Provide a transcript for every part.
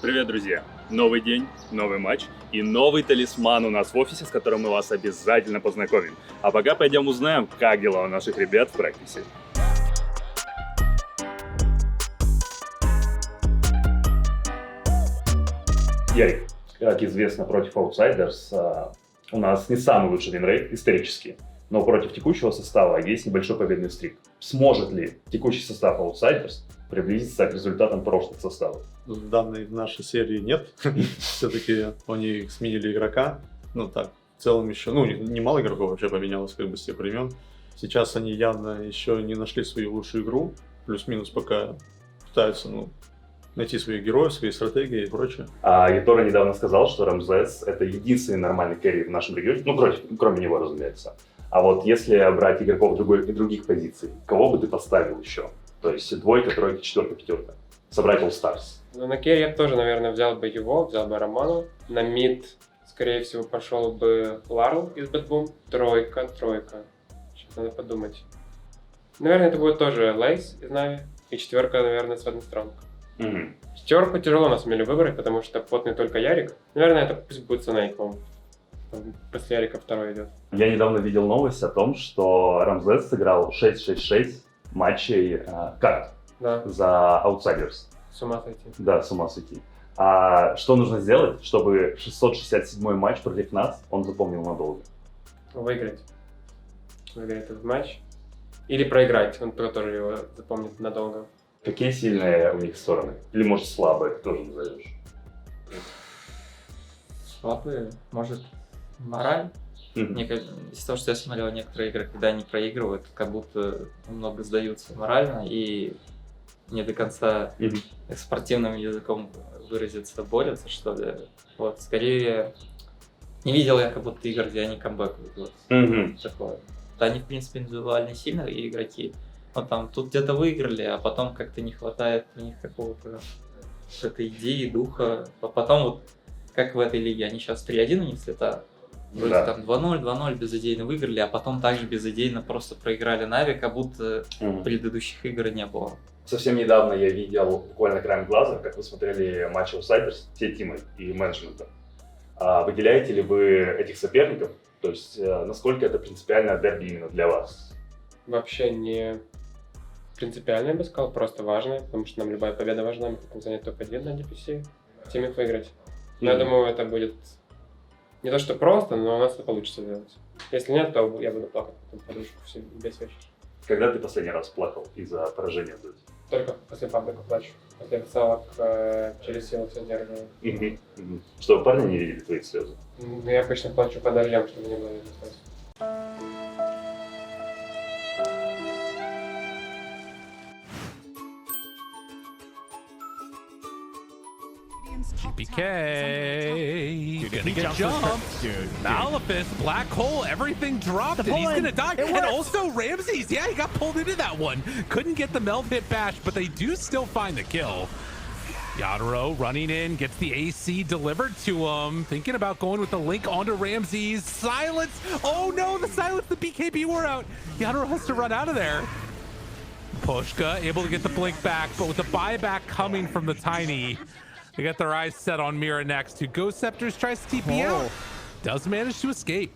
Привет, друзья! Новый день, новый матч и новый талисман у нас в офисе, с которым мы вас обязательно познакомим. А пока пойдем узнаем, как дела у наших ребят в практике. Ярик, как известно, против Outsiders у нас не самый лучший винрейт исторически, но против текущего состава есть небольшой победный стрик. Сможет ли текущий состав Outsiders приблизиться к результатам прошлых составов? В данной нашей серии нет. Все-таки они сменили игрока. Ну так, в целом еще, немало игроков вообще поменялось как бы с тех времен. Сейчас они явно еще не нашли свою лучшую игру. Плюс-минус пока пытаются, найти своих героев, свои стратегии и прочее. А Ятора недавно сказал, что Рамзес — это единственный нормальный керри в нашем регионе, кроме него, разумеется. А вот если брать игроков других позиций, кого бы ты поставил еще? То есть двойка, тройка, четверка, пятерка. Собрать All Stars. На керри я тоже, наверное, взял бы его, взял бы Роману. На мид, скорее всего, пошел бы Ларл из Бэтбум. Тройка. Сейчас надо подумать. Наверное, это будет тоже Лейс из Нави. И четверка, наверное, Свен Стронг. Пятерку тяжело на самом деле выбрать, потому что потный только Ярик. Наверное, это пусть будет Снейк. После Ярика второй идет. Я недавно видел новость о том, что Рамзес сыграл 6-6-6 матчей карт за Outsiders. С ума сойти. Да, с ума сойти. А что нужно сделать, чтобы 667-й матч против нас он запомнил надолго? Выиграть этот матч. Или проиграть, он тоже его запомнит надолго. Какие сильные у них стороны? Или, может, слабые, ты тоже назовешь? Слабые, может, мораль? Из-за того, что я смотрел некоторые игры, когда они проигрывают, как будто много сдаются морально и не до конца спортивным языком выразиться, борются, что ли. Вот, скорее, не видел я как будто игр, где они камбэкают. Вот. Такое. Да, они, в принципе, индивидуально сильные игроки. Но там тут где-то выиграли, а потом как-то не хватает у них какого-то этой идеи, духа. А потом вот, как в этой лиге, они сейчас 3-1 у них цвета. Вроде там 2-0, 2-0 безыдейно выиграли, а потом также безыдейно просто проиграли Нави, как будто предыдущих игр не было. Совсем недавно я видел буквально краем глаза, как вы смотрели матч Outsiders, все тимы и менеджмента. Выделяете ли вы этих соперников? То есть, насколько это принципиальное дерби именно для вас? Вообще не принципиально, я бы сказал, просто важно, потому что нам любая победа важна, мы хотим занять топ-1 на DPC, хотим их выиграть. Но я думаю, это будет не то что просто, но у нас это получится сделать. Если нет, то я буду плакать потом подушку весь вечер. Когда ты последний раз плакал из-за поражения в доте? Только после паблика плачу. После официалок через силу все держу. Чтобы парни не видели твои слезы? Я обычно плачу по дождям, чтобы не было видно слез. GPK, you're gonna get jumped. Malefus, Black Hole, everything dropped and he's gonna die. And also Ramses, yeah, he got pulled into that one. Couldn't get the Melv hit bash, but they do still find the kill. Yadro running in, gets the AC delivered to him. Thinking about going with the link onto Ramses. Silence, oh no, the silence, the BKB were out. Yadro has to run out of there. Pushka able to get the blink back, but with the buyback coming from the Tiny, they got their eyes set on Mira next, who Ghost Scepters tries to TP out. Does manage to escape.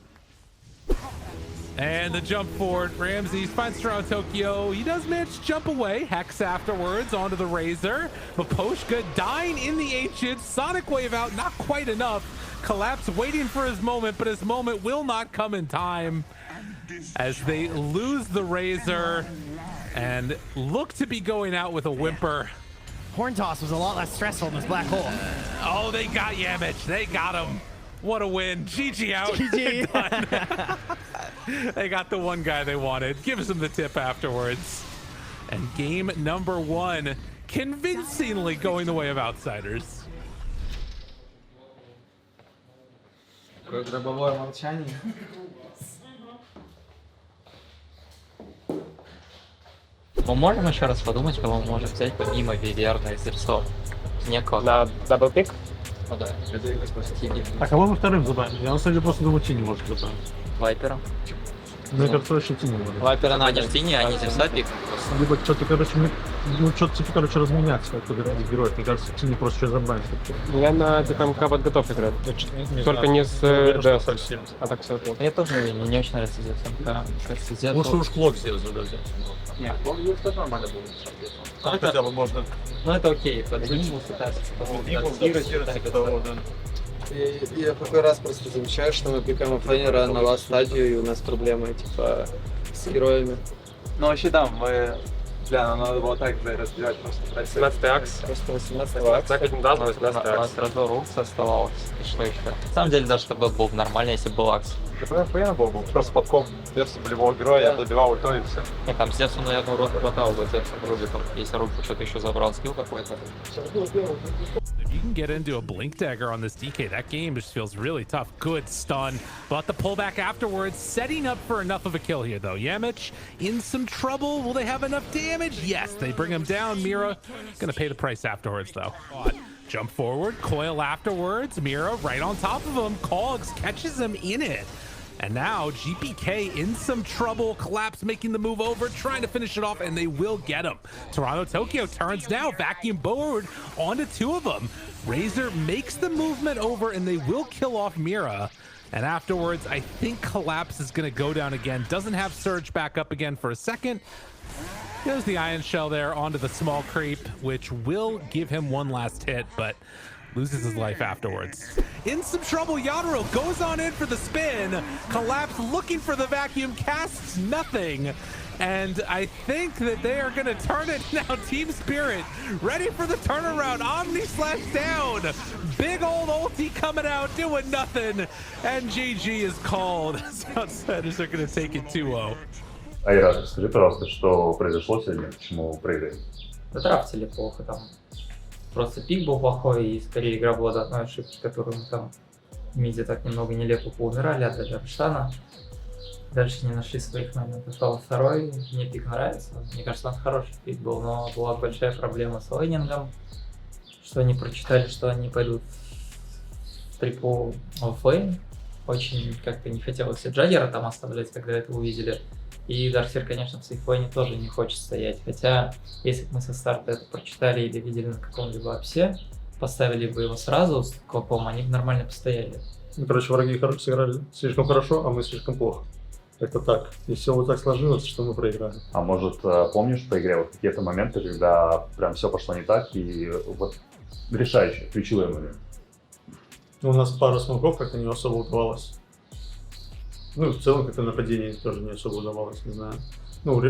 And the jump forward, Ramses finds around Tokyo. He does manage to jump away. Hex afterwards onto the Razor. Maposhka dying in the Ancient. Sonic Wave out, not quite enough. Collapse waiting for his moment, but his moment will not come in time as they lose the Razor and look to be going out with a whimper. Horn Toss was a lot less stressful in this Black Hole. Oh, they got Yamich. They got him. What a win. GG out. GG. They got the one guy they wanted. Gives them the tip afterwards. And game number 1 convincingly going the way of Outsiders. Какое гробовое молчание. Мы можем еще раз подумать, кого мы можем взять помимо Виверна и Зерсов? Некого. На даблпик? Ну да. А кого мы вторым забавим? Я на самом деле просто думаю, Тини может забавить. Вайпера. Мне кажется, что Тини может. Вайпера на Тини, а не Зерса пик. Либо что-то, короче, Ну, что-то типа, короче, разменяться, как героев. Мне кажется, это не просто что-то забавить. Я на ДКМК подготовке играю. Только не с DS. А так все плохо. Мне тоже не очень нравится ZSMK. Кажется, ZSMK... Лучше уж клок сделать, да, взять. Нет, клок это нормально было. Там хотя бы можно... Ну это окей, под Нимбус пытаться Я какой раз просто замечаю, что мы пикаем оффлейнера на ласт стадию, и у нас проблемы, типа, с героями. Ну вообще да, мы... Бля, нам надо было так разбирать просто. 17 акс. Просто 18-го акса. Так один даст, 18 У нас акс. раздор Рукс оставалось. И что еще? На самом деле, даже чтобы был нормально, если был Акс. охуенно было бы. Просто подкоп версию любого героя, я добивал ультой и все. Нет, там с Зевсу, наверное, урон хватало бы Зевса Рубиком, если Рубик что-то еще забрал скилл какой-то. If you can get into a Blink Dagger on this DK, that game just feels really tough. Good stun, but the pullback afterwards, setting up for enough of a kill here though. Yamich in some trouble. Will they have enough damage? Yes, they bring him down. Mira gonna pay the price afterwards though. Jump forward, coil afterwards. Mira right on top of him. Cogs catches him in it. And now GPK in some trouble. Collapse making the move over, trying to finish it off, and they will get him. Toronto Tokyo turns now, vacuum forward onto two of them. Razor makes the movement over, and they will kill off Mira. And afterwards, I think Collapse is going to go down again. Doesn't have Surge back up again for a second. There's the Ion Shell there onto the small creep, which will give him one last hit, but loses his life afterwards. In some trouble, Yadro goes on in for the spin. Collapse looking for the vacuum, casts nothing. And I think that they are going to turn it now. Team Spirit ready for the turnaround. Omni slash down. Big old ulti coming out, doing nothing. And GG is called. Outsiders are going to take it 2-0. Айрат, расскажи, пожалуйста, что произошло сегодня, почему проиграли? Драфтили плохо там. Просто пик был плохой, и скорее игра была до одной ошибки, которую мы там в миде так немного нелепо поумирали, отдали Арштана. Дальше не нашли своих моментов. А второй, мне пик нравится. Мне кажется, он хороший пик был, но была большая проблема с лейнингом, что они прочитали, что они пойдут в трипл оффлейн. Очень как-то не хотелось и Джаггера там оставлять, когда это увидели. И Дарксер, конечно, в сейфлейне тоже не хочет стоять. Хотя, если бы мы со старта это прочитали или видели на каком-либо апсе, поставили бы его сразу с копом, они бы нормально постояли. Ну, короче, враги сыграли слишком хорошо, а мы слишком плохо. Это так. И все вот так сложилось, что мы проиграли. А может, помнишь по игре вот какие-то моменты, когда прям все пошло не так, и вот решающие, ключевые моменты? Ну, у нас пара смоков как-то не особо удавалось. Ну, в целом, как-то нападение тоже не особо удавалось, не знаю. Ну,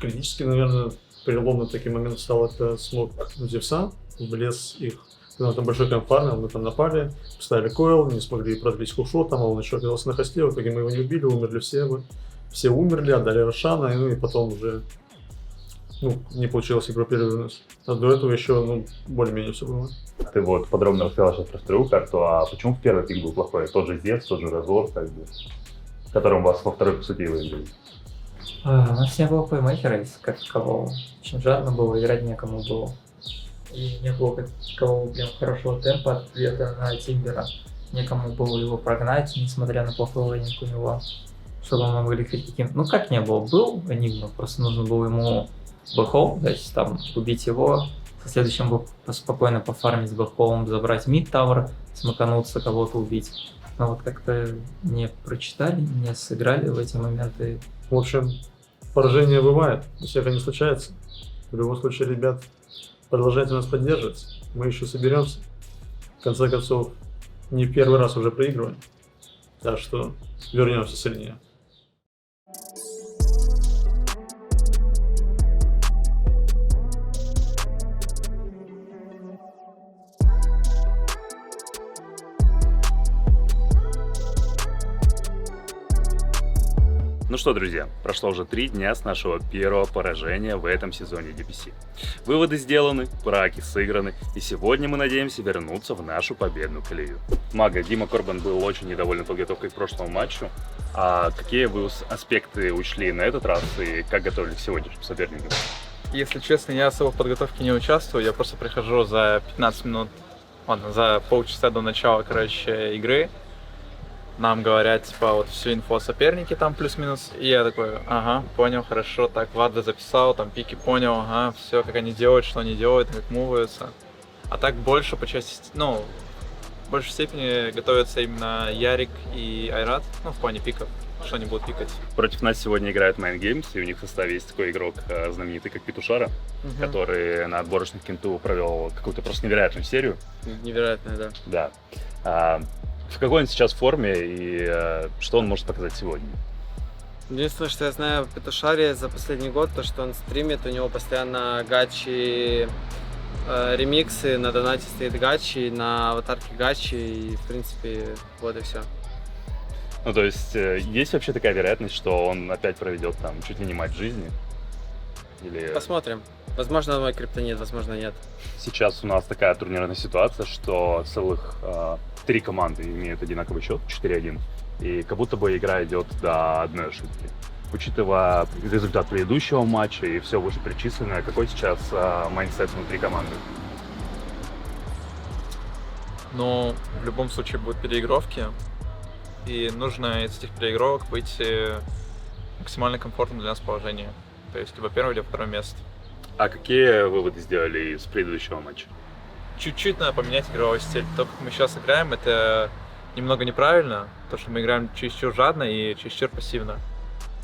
критически, наверное, переломный такой момент стал это смог Зевса, влез их, когда там большой кэмп фармил, мы там напали, поставили койл, не смогли продлить хушу, там он еще оказался на хосте, в итоге мы его не убили, умерли все умерли, отдали Рошана, ну и потом уже, ну, не получилось игру перевернуть. А до этого еще, ну, более-менее все было. Ты вот подробно рассказал сейчас про вторую карту, а почему в первый пик был плохой? Тот же Зевс, тот же Разор, как бы, которым вас во второй, по сути, и выиграли. У нас не было плеймейкера, как такового. Очень жадно было, играть некому было. И не было как такового прям хорошего темпа ответа на Тимбера. Некому было его прогнать, несмотря на плохой лейнинг у него, чтобы мы могли хоть каким... Ну как не было, был Энигма, просто нужно было ему бэкхол, то есть там убить его, в следующем бы спокойно пофармить с бэкхолом, забрать мид-тавер, смакануться, кого-то убить. Но вот как-то не прочитали, не сыграли в эти моменты. В общем, поражение бывает, у всех они случаются. В любом случае, ребят, продолжайте нас поддерживать, мы еще соберемся. В конце концов, не в первый раз уже проигрываем, так что вернемся сильнее. Ну что, друзья, прошло уже 3 дня с нашего первого поражения в этом сезоне DPC. Выводы сделаны, браки сыграны, и сегодня мы надеемся вернуться в нашу победную колею. Мага, Дима Корбан был очень недоволен подготовкой к прошлому матчу. А какие вы аспекты учли на этот раз и как готовились к сегодняшним соперникам? Если честно, я особо в подготовке не участвую, я просто прихожу за 15 минут, ладно, за полчаса до начала, короче, игры. нам говорят, типа, вот всю инфу о сопернике там плюс-минус. И я такой, ага, понял, хорошо, так, варды записал, там пики понял, ага, все, как они делают, что они делают, как муваются. А так больше по части, ну, в большей степени готовятся именно Ярик и Айрат, ну, в плане пиков, что они будут пикать. Против нас сегодня играют Mind Games, и у них в составе есть такой игрок знаменитый, как Петушара, который на отборочных Кенту провел какую-то просто невероятную серию. Невероятно, да. Да. В какой он сейчас форме и что он может показать сегодня? Единственное, что я знаю в Петушаре за последний год, то, что он стримит, у него постоянно гачи, ремиксы, на донате стоит гачи, на аватарке гачи, и, в принципе, вот и все. Ну, то есть, есть вообще такая вероятность, что он опять проведет там чуть ли не матч жизни? Или... Посмотрим. Возможно, мой криптонит, возможно, нет. Сейчас у нас такая турнирная ситуация, что целых 3 команды имеют одинаковый счет, 4-1, и как будто бы игра идет до одной ошибки. Учитывая результат предыдущего матча и все вышеперечисленное, какой сейчас майндсет внутри команды? Ну, в любом случае будут переигровки, и нужно из этих переигровок выйти максимально комфортным для нас положение. То есть либо первое, либо второе место. А какие выводы сделали из предыдущего матча? Чуть-чуть надо поменять игровой стиль. То, как мы сейчас играем, это немного неправильно, то, что мы играем чересчур жадно и чересчур пассивно.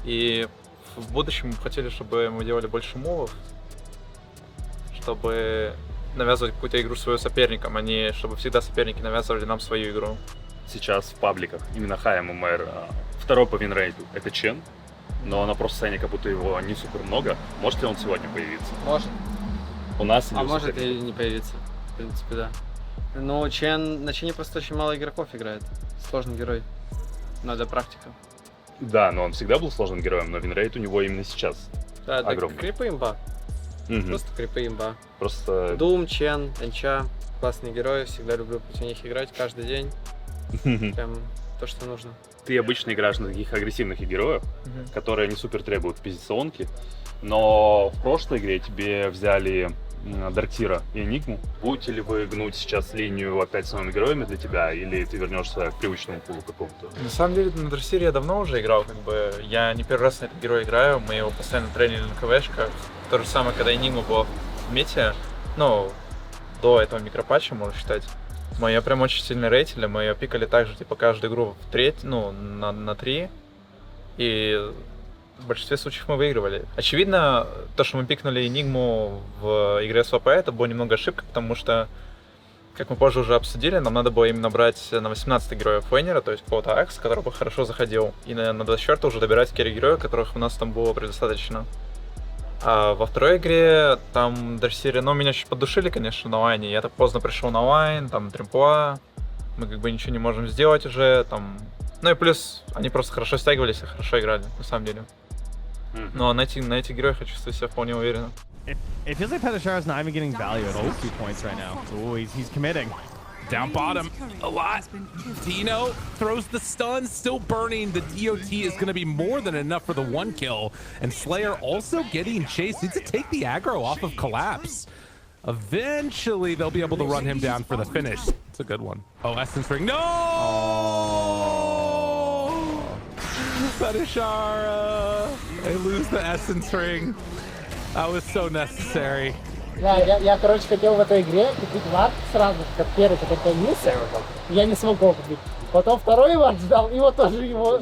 И в будущем мы хотели, чтобы мы делали больше мувов, чтобы навязывать какую-то игру своим соперникам, а не чтобы всегда соперники навязывали нам свою игру. Сейчас в пабликах именно HMMR второй по винрейту — это Чен, но на профсцене как будто его не супер много. Может ли он сегодня появиться? Может. У нас А может и не появиться. В принципе, да. Но на Чене просто очень мало игроков играет. Сложный герой. Надо практика. Да, но он всегда был сложным героем, но винрейт у него именно сейчас Да, это огромный. крипы имба. Просто крипы имба. Просто... Doom, Чен, Энча. Классные герои. Всегда люблю против них играть каждый день. Прям то, что нужно. Ты обычно играешь на таких агрессивных героев, которые не супер требуют позиционки, но в прошлой игре тебе взяли Дартира и Энигму. Будете ли вы гнуть сейчас линию опять с новыми героями для тебя, или ты вернешься к привычному пулу какому-то? На самом деле, на Дартире я давно уже играл, как бы. Я не первый раз на этот герой играю, мы его постоянно тренили на КВшках. То же самое, когда Энигма была в мете, ну, до этого микропатча, можно считать. Мы ее прям очень сильно рейтили, мы ее пикали также, типа, каждую игру в треть, ну, на 3. И в большинстве случаев мы выигрывали. Очевидно, то, что мы пикнули Энигму в игре с ВП, это была немного ошибка, потому что, как мы позже уже обсудили, нам надо было именно брать на 18-й героя Фейнера, то есть какого-то Акс, который бы хорошо заходил, и на 24-й уже добирать керри-героя, которых у нас там было предостаточно. А во второй игре там Дарсири, ну, меня чуть поддушили, конечно, на лайне. Я так поздно пришел на лайн, там тримпла, мы как бы ничего не можем сделать уже, там... Ну и плюс, они просто хорошо стягивались и хорошо играли, на самом деле. Но на этих героях я чувствую себя вполне уверенно. It feels like Petacharo's not even getting value at those 2 points right now. Ooh, he's committing. Down bottom, a lot. Dino throws the stun, still burning. The DOT is going to be more than enough for the 1 kill. And Slayer also getting chased. Needs to take the aggro off of Collapse. Eventually, they'll be able to run him down for the finish. It's a good one. Oh, Essence Ring. No! Fetishara. They lose the Essence Ring. That was so necessary. Да, я, короче, хотел в этой игре купить вард сразу, как первый, который появился. Я не смог его купить. Потом второй вард ждал, и вот тоже его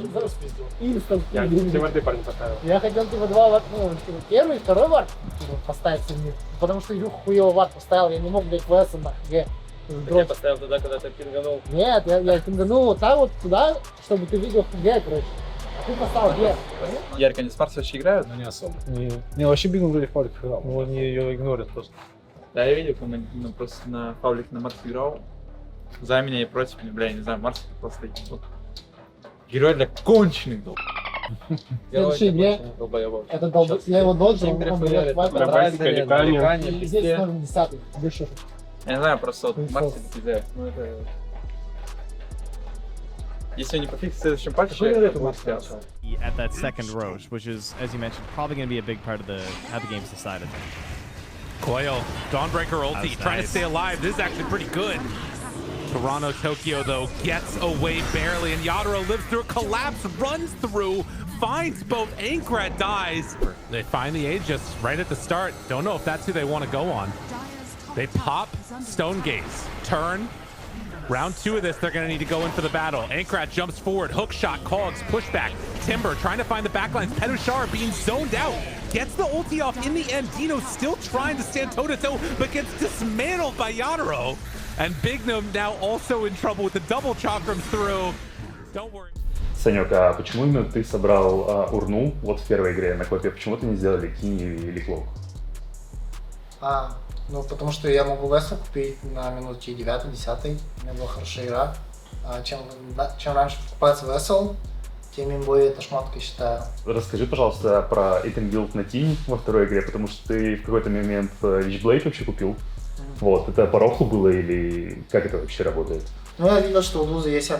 инстант. Я хотел типа 2 вард, ну, типа, первый и второй вард поставить себе. Потому что Илюха хуёво вард поставил, я не мог, блядь, в СМ на ХГ. Я поставил туда, когда ты пинганул. Нет, я пинганул вот так вот туда, чтобы ты видел ХГ, короче. А ты поставил Г. Ярик, они с Марс вообще играют? Ну не особо. Не вообще Бигл вроде в паблик играл. Ну они ее игнорят просто. Да, я видел, как он просто на паблик на Марс играл. За меня и против меня, бля, я не знаю, Марс просто вот, герой для конченых долб. Следующий мне это долб... Я его доджил, он берет вайпер, и здесь номер 10-й. Больше. Я не знаю, просто вот Марс это ну это... Если не пофиксить в следующем патче, At that second Roche, which is, as you mentioned, probably going to be a big part of how the game's decided. Coil, Dawnbreaker ulti, trying to stay alive. This is actually pretty good. Toronto Tokyo, though, gets away barely, and Yadro lives through a collapse, runs through, finds both. Aincrad dies. They find the Aegis right at the start. Don't know if that's who they want to go on. They pop Stone Gaze, turn. Round 2 of this, they're gonna need to go in for the battle. Aincrad jumps forward, hook shot, Cogs, pushback. Timber trying to find the backlines. Penushar being zoned out. Gets the ulti off in the end. Dino still trying to stand toe-to-toe, but gets dismantled by Yadro. And Big Gnome now also in trouble with the double chakrams through. Don't worry. Санек, а почему именно ты собрал урну вот в первой игре на Клопе? Почему ты не сделали Кини или Клок? Ну, потому что я могу Весу купить на минуте 9-10, у меня была хорошая игра. Чем раньше покупается Весел, тем более это шмотка, считаю. Расскажи, пожалуйста, про итем билд на Тини во второй игре, потому что ты в какой-то момент Witchblade вообще купил. Вот, это по рофлу было или как это вообще работает? Ну, я видел, что у Лузы есть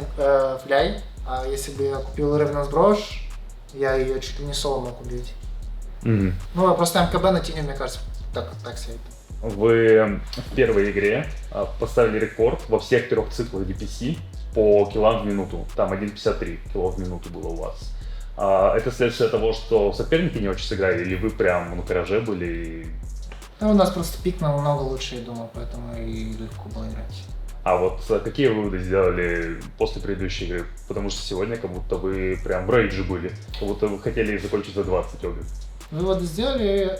фляй, а если бы я купил Ревенс Брош, я ее чуть ли не соло мог убить. Ну, а просто МКБ на Тини, мне кажется, так себе. Вы в первой игре поставили рекорд во всех 3 циклах DPC по киллам в минуту. Там 1.53 кило в минуту было у вас. Это следствие того, что соперники не очень сыграли, или вы прям на кораже были? Ну, у нас просто пик намного лучше, я думаю, поэтому и легко было играть. А вот какие выводы сделали после предыдущей игры? Потому что сегодня как будто вы прям в рейдже были, как будто вы хотели закончить за 20 обе. Выводы сделали,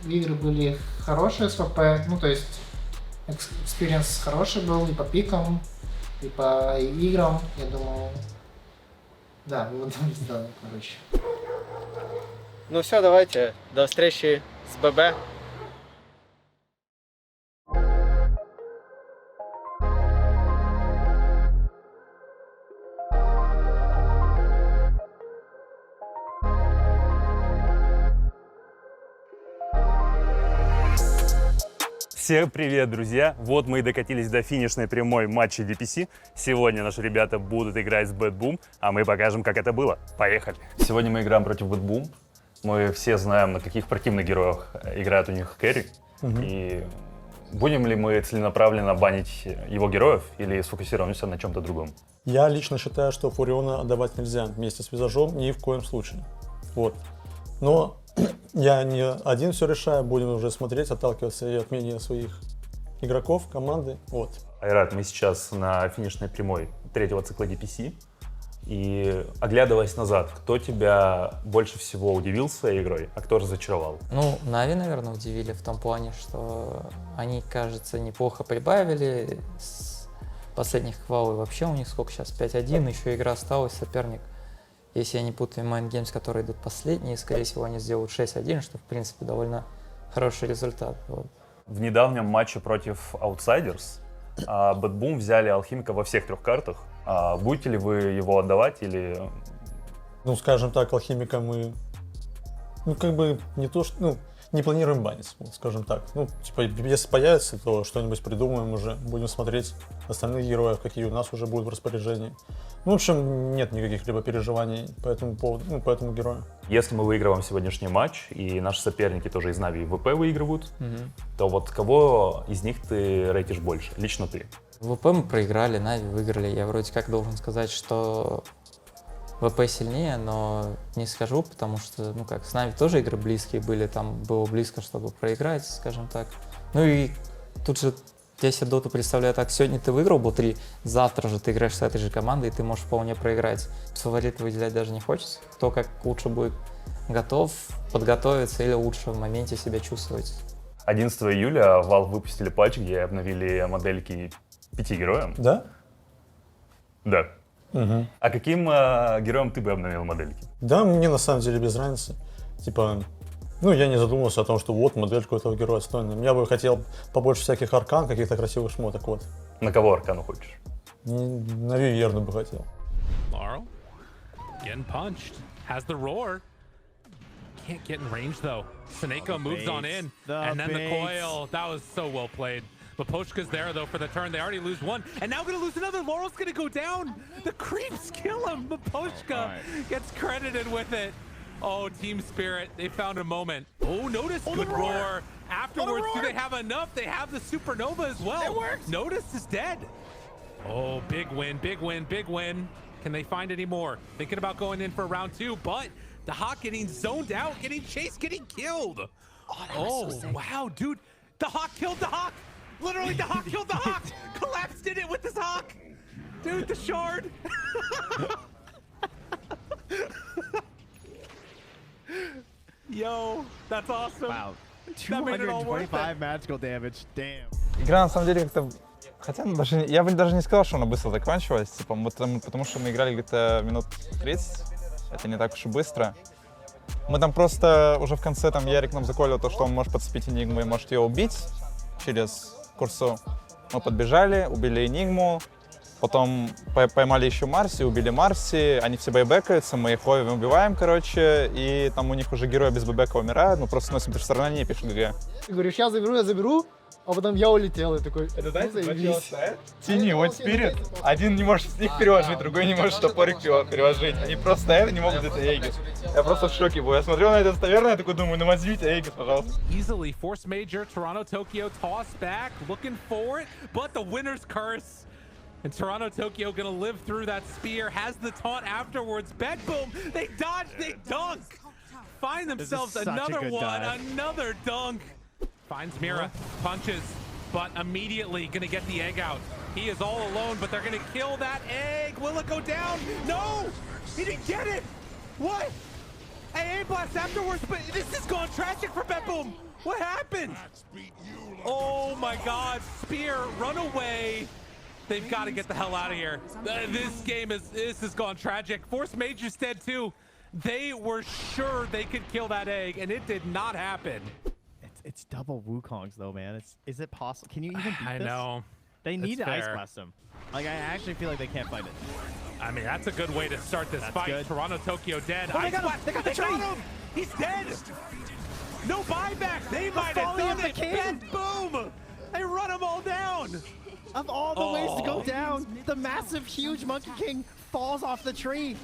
игры были хорошие с ВП, ну то есть экспириенс хороший был и по пикам, и по играм, я думаю, да, выводы сделали, короче. Ну все, давайте, до встречи с ББ. Всем привет, друзья! Вот мы и докатились до финишной прямой матча DPC. Сегодня наши ребята будут играть с Bad Boom, а мы покажем, как это было. Поехали! Сегодня мы играем против Bad Boom. Мы все знаем, на каких противных героях играют у них кэрри. И будем ли мы целенаправленно банить его героев или сфокусируемся на чем-то другом? Я лично считаю, что Фуриона отдавать нельзя вместе с Визажом ни в коем случае. Вот. Но я не один все решаю, будем уже смотреть, отталкиваться и от мнения своих игроков, команды. Вот. Айрат, мы сейчас на финишной прямой 3-го цикла DPC. И оглядываясь назад, кто тебя больше всего удивил своей игрой, а кто разочаровал? Ну, Нави, наверное, удивили в том плане, что они, кажется, неплохо прибавили с последних квалов. Вообще у них сколько сейчас? 5-1, еще игра осталась, соперник. Если я не путаю, Mind Games, которые идут последние, скорее всего, они сделают 6-1, что, в принципе, довольно хороший результат. Вот. В недавнем матче против Outsiders Bad Boom взяли Алхимика во всех 3 картах. Будете ли вы его отдавать или... Ну, скажем так, Алхимика мы, как бы не то, что, не планируем банить, скажем так. Ну, типа, если появится, то что-нибудь придумаем уже, будем смотреть остальных героев, какие у нас уже будут в распоряжении. Ну, в общем, нет никаких либо переживаний по этому поводу, по этому герою. Если мы выигрываем сегодняшний матч, и наши соперники тоже из Нави и ВП выигрывают, то вот кого из них ты рейтишь больше? Лично ты. ВП мы проиграли, Нави выиграли. Я вроде как должен сказать, что ВП сильнее, но не скажу, потому что, с Нави тоже игры близкие были, там было близко, чтобы проиграть, скажем так. Ну и тут же, если доту представляю так, сегодня ты выиграл Бо-3, завтра же ты играешь с этой же командой, и ты можешь вполне проиграть. Фаворита выделять даже не хочется. Кто как лучше будет готов подготовиться или лучше в моменте себя чувствовать. 11 июля Valve выпустили патч, где обновили модельки 5 героям. Да? Да. Угу. А каким героем ты бы обновил модельки? Да, мне на самом деле без разницы. Типа, я не задумывался о том, что вот модельку этого героя стоит. Я бы хотел побольше всяких аркан, каких-то красивых шмоток, вот. На кого аркану хочешь? На Виверну бы хотел. Laurel, getting punched, has the roar. Can't get in range though. Seneko moves on in, and then the coil. That was so well played. But Poshka's there though for the turn. They already lose one, and now gonna lose another. Laurel's gonna go down. The creeps kill him, but Poshka gets credited with it. Oh, Team Spirit, they found a moment. Oh, notice good roar. Afterwards, do they have enough? They have the supernova as well. It works. Notice is dead. Oh, big win, big win, big win. Can they find any more? Thinking about going in for round 2, but the Hawk getting zoned out, getting chased, getting killed. Oh, wow, dude. The Hawk killed the Hawk. Literally, the Hawk killed the Hawk. Collapsed in it with his Hawk. Dude, the shard. Yo, that's awesome. Wow. That made it all worth it. 225 magical damage. Damn. Игра на самом деле как-то... Хотя даже, я бы даже не сказал, что она быстро заканчивалась, типа, потому что мы играли где-то минут 30, это не так уж и быстро. Мы там просто уже в конце, там, Ярик нам заколил то, что он может подцепить Энигму и может ее убить через курсу. Мы подбежали, убили Энигму, потом поймали еще Марси, убили Марси, они все байбекаются, мы их ловим, убиваем, короче, и там у них уже герои без байбека умирают, мы просто носим персональные, пишем ГГ. Я говорю, сейчас я заберу, а потом я улетел и такой, Это знаете, два чела стоят? Тени, вот Спирит, один не может с них переложить, другой не может топорик переложить. Они просто стоят и не могут это Эгис. Я просто в шоке был. Я смотрел на это таверну, я такой думаю, ну возьмите Эгис, пожалуйста. Easily force major, Toronto Tokyo toss back, looking for it, but the winner's curse. And Toronto Tokyo gonna live through that spear, has the taunt afterwards. Bed boom, they dodge, they dunk. Find themselves another one, another dunk. Finds Mira, punches, but immediately gonna get the egg out. He is all alone, but they're gonna kill that egg. Will it go down? No! He didn't get it! What? AA blast afterwards, but this has gone tragic for Bedboom. What happened? Oh my god, Spear, run away. They've got to get the hell out of here. This has gone tragic. Force Major's dead too. They were sure they could kill that egg, and it did not happen. It's double Wukongs though, man. Is it possible? Can you even beat I this? know. They need to Ice fair. Blast him. Like, I actually feel like they can't fight it. I mean, that's a good way to start this fight. good. Toronto Tokyo dead. Oh, they got him. Blast. They got the tree. him. He's dead. No buyback. They might have done it. Bed boom. They run them all down. Of all the ways to go down, the massive, huge Monkey King falls off the tree.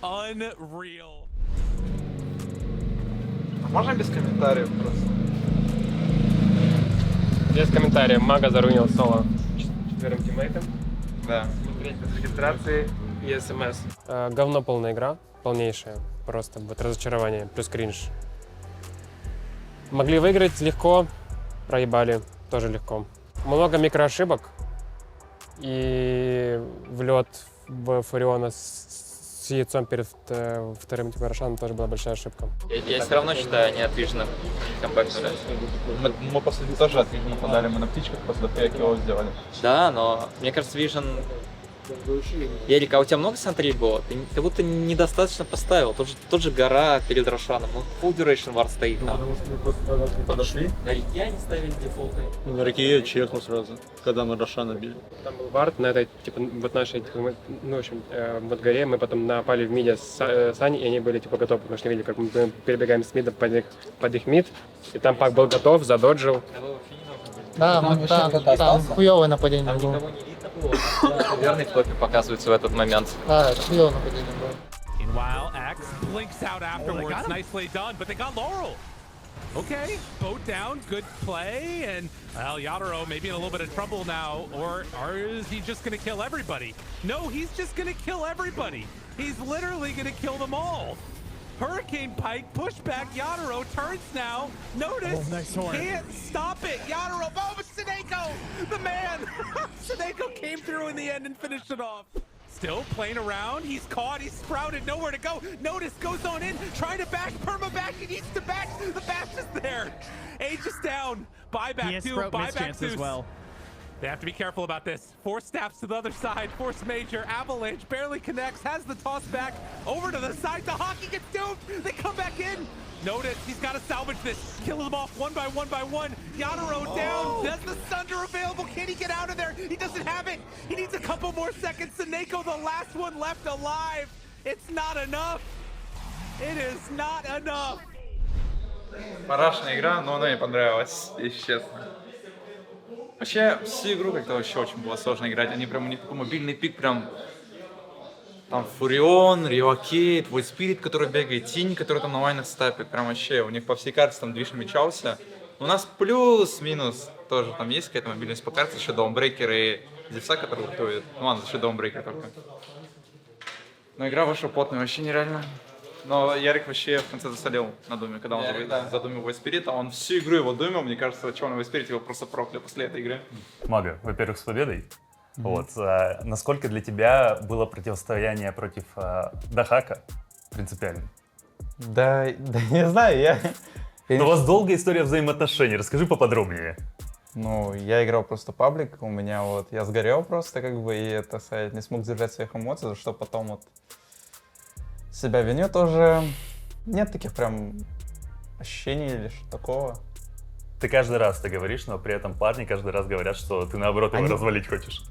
Unreal. Можно без комментариев просто? Без комментариев. Мага заруинил соло четверым тиммейтом. Да. Смотреть без регистрации и СМС. Говно полная игра. Полнейшая. Просто вот разочарование. Плюс кринж. Могли выиграть легко. Проебали. Тоже легко. Много микроошибок. И влет в Фуриона с яйцом перед вторым Рошаном тоже была большая ошибка. Я все равно считаю, они отлично камбэкнули. Мы после тоже отлично нападали, мы на птичках после фейк его сделали. Да, но мне кажется, Vision... Ярик, а у тебя много сантри было? Ты как будто недостаточно поставил. Тот же гора перед Рошаном. Ну, full duration вар стоит там. Подошли? Я не ставили дефолты. На реке я чекнул сразу, когда мы Рошана били. Там был вард на этой, типа, вот нашей, ну, в общем, вот горе. Мы потом напали в миде с Саней, и они были, типа, готовы, потому что видели, как мы перебегаем с мида под их мид. И там Пак был готов, задоджил. Да, там хуёвое нападение было. Никого не видно было. Верный в топе показывается в этот момент. Да, это хуёвое нападение было. Meanwhile, X blinks out afterwards. Nicely done, but they got Laurel. Okay, boat down, good play, and well, Yadaro may be in a little bit of trouble now, or is he just gonna kill everybody? No, he's just gonna kill everybody. He's literally gonna kill them all. Hurricane Pike, pushback, Yadaro turns now. Notice, can't stop it. Yadaro, oh, but Sineko, the man. Sineko came through in the end and finished it off. Still playing around, he's caught, he's sprouted, nowhere to go. Notice goes on in, trying to bash, perma bash, he needs to bash, the bash is there. Age is down, buyback too, buyback Zeus. As well. They have to be careful about this. Force staffs to the other side. Force major. Avalanche barely connects. Has the toss back over to the side. The hockey gets doomed. They come back in. Notice he's got to salvage this. Kill them off one by one by one. Yadaro down. Does the Sunder available? Can he get out of there? He doesn't have it. He needs a couple more seconds. Seneko, the last one left alive. It's not enough. It is not enough. Парашная игра, но она мне понравилась, если честно. Вообще, всю игру как-то вообще очень было сложно играть. Они прям, у них такой мобильный пик, прям... Там Фурион, Риоакейт, Void Spirit, который бегает, Тинь, который там на лайнах стапит. Прям вообще, у них по всей карте там движ намечался. У нас плюс-минус тоже там есть какая-то мобильность по карте, еще Dawnbreaker и Зевса, который готовит. Ну ладно, еще Dawnbreaker только. Но игра вышла плотная, вообще нереально. Но Ярик вообще в конце засолил на Думе, когда он задумил Void Spirit, а он всю игру его думал, мне кажется, что он Void Spirit его просто проклял после этой игры. Мага, во-первых, с победой. Вот. Насколько для тебя было противостояние против Дахака принципиально? Да, не знаю, У вас долгая история взаимоотношений, расскажи поподробнее. Ну, я играл просто паблик, у меня вот, я сгорел просто как бы, и это сказать, не смог держать своих эмоций, за что потом вот себя виню тоже. Нет таких прям ощущений или что-то такого. Ты каждый раз ты говоришь, но при этом парни каждый раз говорят, что ты наоборот его развалить хочешь.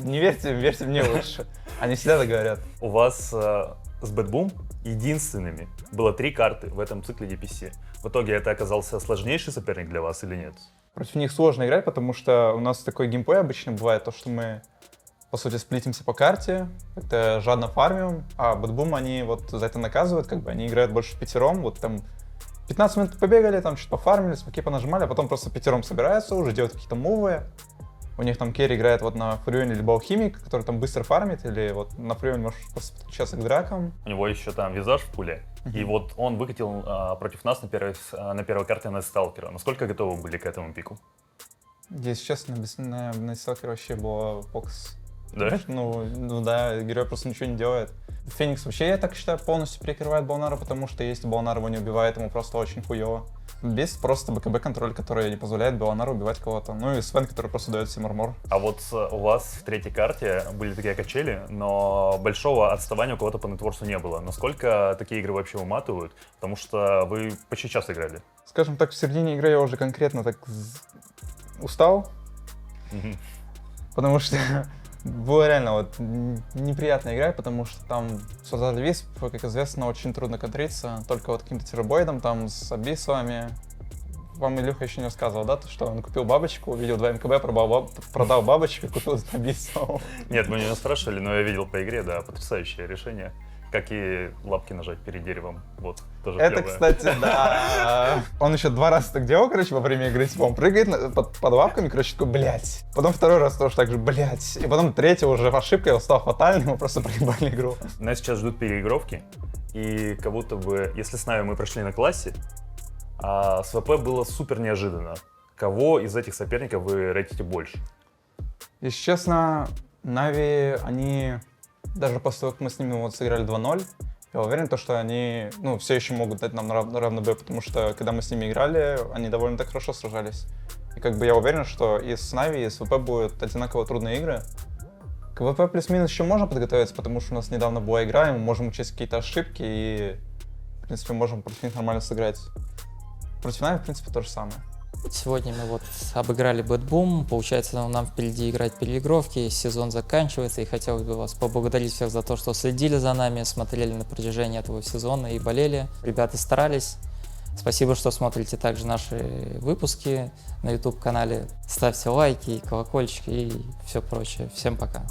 Не верьте мне лучше. Они всегда так говорят. У вас с Bad Boom единственными было 3 карты в этом цикле DPC. В итоге это оказался сложнейший соперник для вас или нет? Против них сложно играть, потому что у нас такой геймплей обычно бывает, то, что мы, по сути, сплитимся по карте, это жадно фармим, а Bad Boom они вот за это наказывают, как бы они играют больше пятером, вот там 15 минут побегали, там что-то пофармили, смоки понажимали, а потом просто пятером собираются уже, делают какие-то мувы. У них там керри играет вот на Фурионе либо Алхимик, который там быстро фармит, или вот на Фурионе можешь просто подключаться к дракам. У него еще там визаж в пуле, и вот он выкатил против нас на первой карте на Сталкера. Насколько готовы были к этому пику? Если честно, на Сталкера вообще было фокус. Да? Ну да, герой просто ничего не делает. Феникс вообще, я так считаю, полностью перекрывает Балнара, потому что если Балнар его не убивает, ему просто очень хуёво. Бесит просто БКБ-контроль, который не позволяет Балнару убивать кого-то. Ну и Свен, который просто дает всем армор. А вот у вас в третьей карте были такие качели, но большого отставания у кого-то по нетворсу не было. Насколько такие игры вообще уматывают? Потому что вы почти часто играли. Скажем так, в середине игры я уже конкретно так устал. Потому что было реально вот неприятно играть, потому что там с Sword Wisp, как известно, очень трудно контриться, только вот каким-то терробоидом, там с Абиссами. Вам Илюха еще не рассказывал, да, то, что он купил бабочку, увидел 2 МКБ, продал бабочку и купил Абиссов. Нет, мы не спрашивали, но я видел по игре, да, потрясающее решение. Как и лапки нажать перед деревом, вот, тоже Это, клевое. кстати, да. Он еще 2 раза так делал, короче, во время игры, типа, он прыгает под лапками, короче, такой, блядь. Потом 2-й раз тоже так же, блядь. И потом 3-й уже ошибка, его стал фатальным, мы просто проебали игру. Нас сейчас ждут переигровки, и как будто бы, если с нами мы прошли на классе, а с ВП было супер неожиданно. Кого из этих соперников вы рейтите больше? Если честно, Нави, они... Даже после того, как мы с ними вот сыграли 2-0, я уверен, что они, ну, все еще могут дать нам равный бой, потому что, когда мы с ними играли, они довольно так хорошо сражались. И как бы я уверен, что и с Нави, и с ВП будут одинаково трудные игры. К ВП плюс-минус еще можно подготовиться, потому что у нас недавно была игра, и мы можем учесть какие-то ошибки, и, в принципе, можем против них нормально сыграть. Против Нави, в принципе, то же самое. Сегодня мы вот обыграли Bad Boom, получается, нам впереди играть переигровки, сезон заканчивается, и хотелось бы вас поблагодарить всех за то, что следили за нами, смотрели на протяжении этого сезона и болели. Ребята старались. Спасибо, что смотрите также наши выпуски на YouTube-канале. Ставьте лайки, колокольчики и все прочее. Всем пока.